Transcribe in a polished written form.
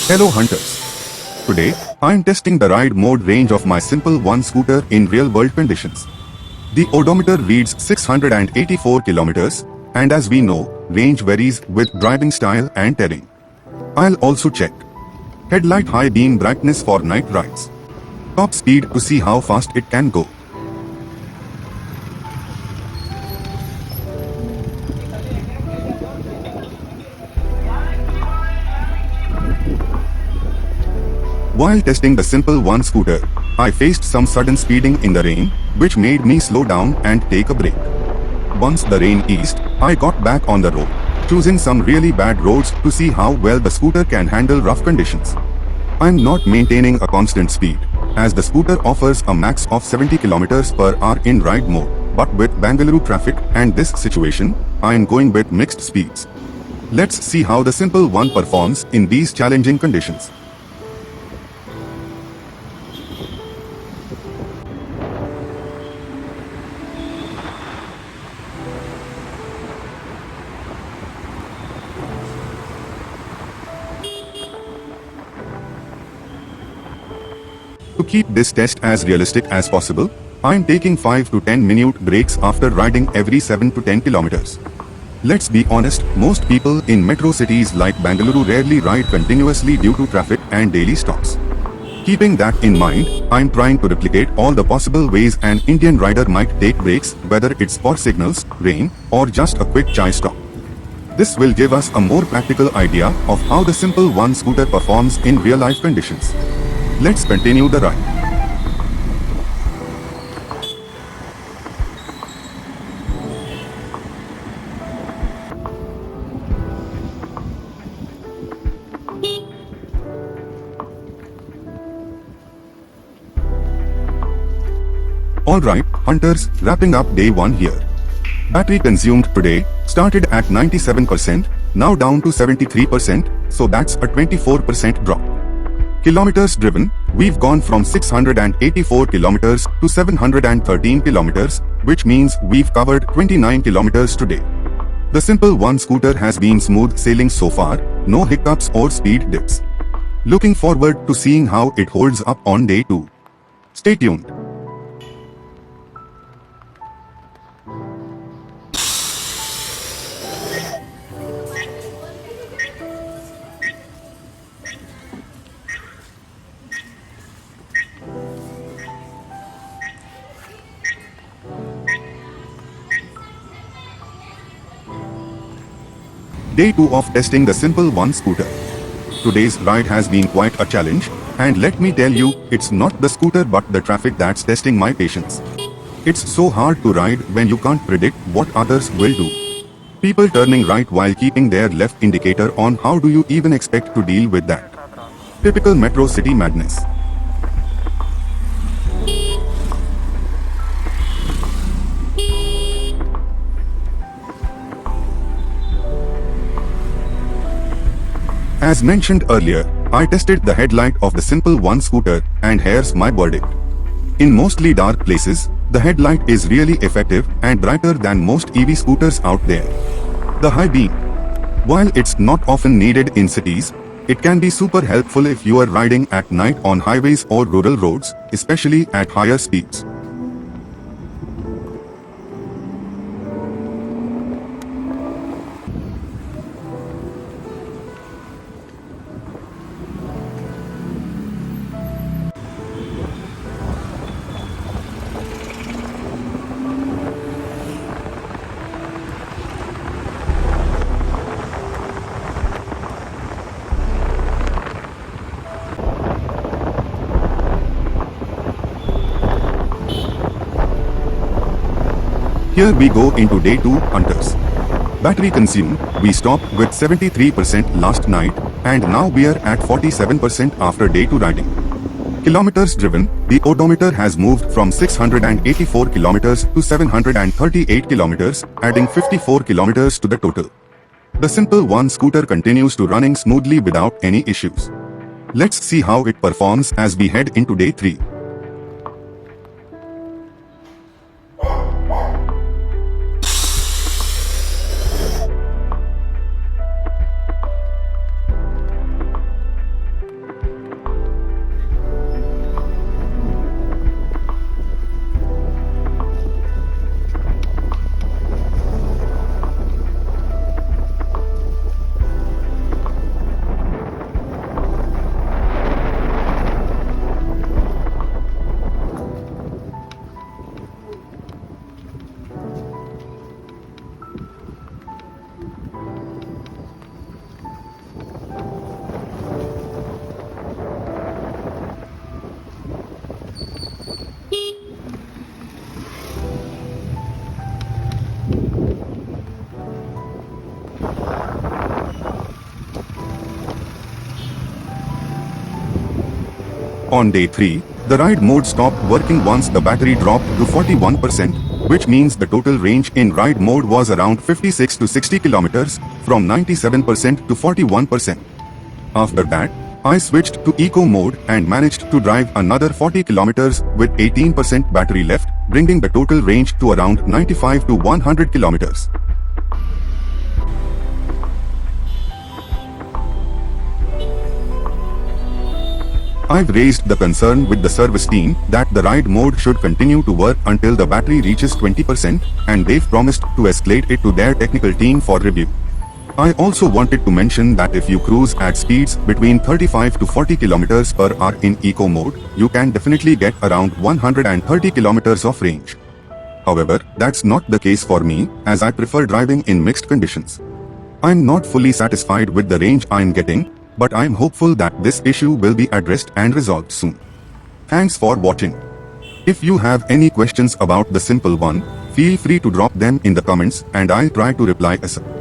Hello hunters. Today, I am testing the ride mode range of my Simple One scooter in real world conditions. The odometer reads 684 kilometers, and as we know, range varies with driving style and terrain. I'll also check headlight high beam brightness for night rides. Top speed to see how fast it can go. While testing the Simple One scooter, I faced some sudden speeding in the rain, which made me slow down and take a break. Once the rain eased, I got back on the road, choosing some really bad roads to see how well the scooter can handle rough conditions. I'm not maintaining a constant speed, as the scooter offers a max of 70 kilometers per hour in ride mode, but with Bangalore traffic and this situation, I'm going with mixed speeds. Let's see how the Simple One performs in these challenging conditions. To keep this test as realistic as possible, I am taking 5 to 10 minute breaks after riding every 7 to 10 kilometers. Let's be honest, most people in metro cities like Bangalore rarely ride continuously due to traffic and daily stops. Keeping that in mind, I am trying to replicate all the possible ways an Indian rider might take breaks, whether it's for signals, rain, or just a quick chai stop. This will give us a more practical idea of how the Simple One scooter performs in real-life conditions. Let's continue the ride. Alright, hunters, wrapping up day 1 here. Battery consumed today started at 97%, now down to 73%, so that's a 24% drop. Kilometers driven, we've gone from 684 kilometers to 713 kilometers, which means we've covered 29 kilometers today. The Simple One scooter has been smooth sailing so far, no hiccups or speed dips. Looking forward to seeing how it holds up on day 2. Stay tuned. Day 2 of testing the Simple One scooter. Today's ride has been quite a challenge, and let me tell you, it's not the scooter but the traffic that's testing my patience. It's so hard to ride when you can't predict what others will do. People turning right while keeping their left indicator on, how do you even expect to deal with that? Typical metro city madness. As mentioned earlier, I tested the headlight of the Simple One scooter, and here's my verdict. In mostly dark places, the headlight is really effective and brighter than most EV scooters out there. The high beam. While it's not often needed in cities, it can be super helpful if you are riding at night on highways or rural roads, especially at higher speeds. Here we go into day 2, hunters. Battery consumed, we stopped with 73% last night, and now we are at 47% after day 2 riding. Kilometers driven, the odometer has moved from 684 kilometers to 738 kilometers, adding 54 kilometers to the total. The Simple One scooter continues to running smoothly without any issues. Let's see how it performs as we head into day 3. On day 3, the ride mode stopped working once the battery dropped to 41%, which means the total range in ride mode was around 56 to 60 kilometers, from 97% to 41%. After that, I switched to eco mode and managed to drive another 40 kilometers with 18% battery left, bringing the total range to around 95 to 100 kilometers. I've raised the concern with the service team that the ride mode should continue to work until the battery reaches 20%, and they've promised to escalate it to their technical team for review. I also wanted to mention that if you cruise at speeds between 35 to 40 kilometers per hour in eco mode, you can definitely get around 130 kilometers of range. However, that's not the case for me, as I prefer driving in mixed conditions. I'm not fully satisfied with the range I'm getting, but I'm hopeful that this issue will be addressed and resolved soon. Thanks for watching. If you have any questions about the simple one, feel free to drop them in the comments and I'll try to reply ASAP.